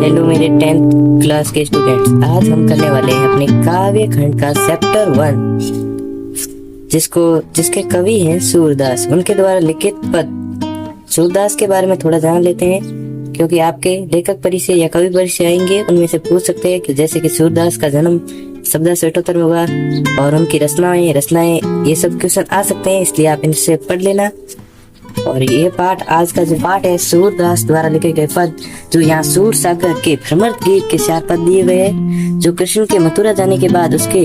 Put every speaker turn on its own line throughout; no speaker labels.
Hello मेरे 10th class के students, आज हम करने वाले हैं अपने काव्य खंड का चैप्टर 1, जिसके कवि हैं सूरदास। उनके द्वारा लिखित पद। सूरदास के बारे में थोड़ा जान लेते हैं, क्योंकि आपके लेखक परिचय या कवि परिचय आएंगे, उनमें से पूछ सकते हैं कि जैसे कि सूरदास का जन्म शब्द सेठोत्तर में हुआ और उनकी रचनाएं ये सब क्वेश्चन आ सकते हैं, इसलिए आप इनसे पढ़ लेना। और ये पाठ, आज का जो पाठ है, सूरदास द्वारा लिखे गए पद, जो यहाँ सूर सागर के भ्रमर गीत के 4 पद दिए गए हैं, जो कृष्ण के मथुरा जाने के बाद उसके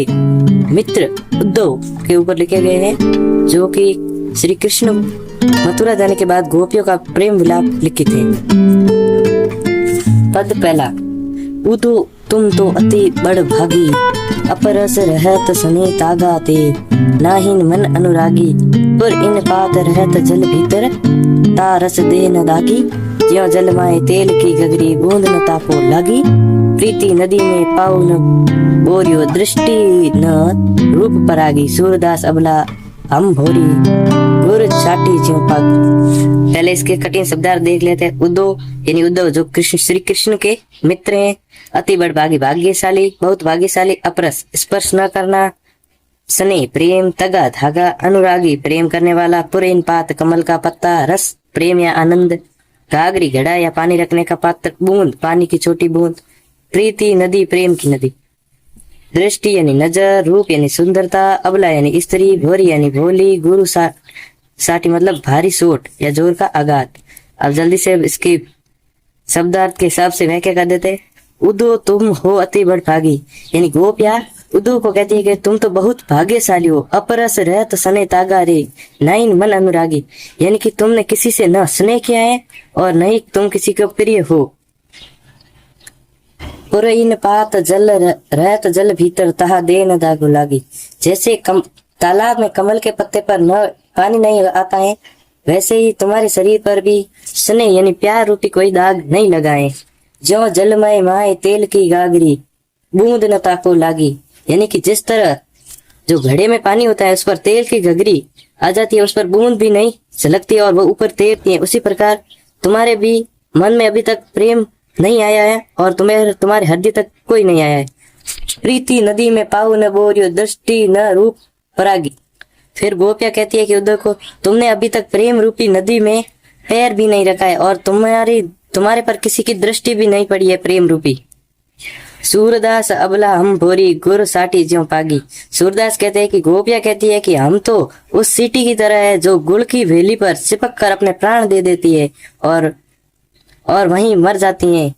मित्र उद्धव के ऊपर लिखे गए हैं, जो कि श्री कृष्ण मथुरा जाने के बाद गोपियों का प्रेम विलाप लिखित है। पद पहला। उदो तुम तो अति बड़ भागी, अपरस रहत सने तागा ते, नाहिन मन अनुरागी, पुर इन पात रहत जल भीतर, तारस दे न दागी, ज्यों जल माए तेल की गगरी, बूंद न तापो लागी, प्रीति नदी में पाऊ न बोरियो, दृष्टि न रूप परागी, सूरदास अबला हम भोरी, गुर छाटी ज्यों पग। पहले इसके कठिन शब्दार्थ देख लेते हैं। उद्धव यानी उद्धव, जो श्री कृष्ण के मित्र हैं। अति बड़ भागी, भाग्यशाली, बहुत भाग्यशाली। अपरस स्पर्श न करना। स्नेह प्रेम, तगा धागा, अनुरागी प्रेम करने वाला, पुरेन पात कमल का पत्ता, रस प्रेम या आनंद, घाघरी घड़ा या पानी रखने का पात्र, बूंद पानी की छोटी बूंद, प्रीति नदी प्रेम की नदी, दृष्टि यानी नजर, रूप यानी सुंदरता, अबला यानी स्त्री, भोरी यानी भोली, गुरु साटी मतलब भारी सोट या जोर का आघात। अब जल्दी से इसकी शब्दार्थ के हिसाब से व्याख्या कर देते हैं। उदो तुम हो अति बड़ भागी, यानी गोपिया उदो को कहती है कि तुम तो बहुत भाग्यशाली हो। अपरस रहत सने तागा रे, नाइन मन अनुरागी, यानी कि तुमने किसी से न स्नेह किया है और न ही तुम किसी को प्रिय हो। पुरइन पात जल रहत जल भीतर, तहा दे न दागो लागी, जैसे तालाब में कमल के पत्ते पर न पानी नहीं आता है, वैसे ही तुम्हारे शरीर पर भी स्नेह यानी प्यार रूपी कोई दाग नहीं लगाए। ज्यों जलमय माए तेल की गागरी, बूंद न ताको लागी, यानी कि जिस तरह जो घड़े में पानी होता है उस पर तेल की गगरी आ जाती है, उस पर बूंद भी नहीं झलकती और वो ऊपर तैरती है, उसी प्रकार तुम्हारे भी मन में अभी तक प्रेम नहीं आया है और तुम्हारे हृदय तक कोई नहीं आया है। प्रीति नदी में पाऊ न बोरियो, दृष्टि न रूप परागी। फिर गोपिया कहती है कि उद्धव को, तुमने अभी तक प्रेम रूपी नदी में पैर भी नहीं रखा है और तुम्हारे पर किसी की दृष्टि भी नहीं पड़ी है प्रेम रूपी। सूरदास अबला हम भोरी, गुर साटी ज्यों पागी। सूरदास कहते हैं कि गोपिया कहती है कि हम तो उस सीटी की तरह है जो गुड़ की वेली पर चिपक कर अपने प्राण दे देती है और वहीं मर जाती हैं।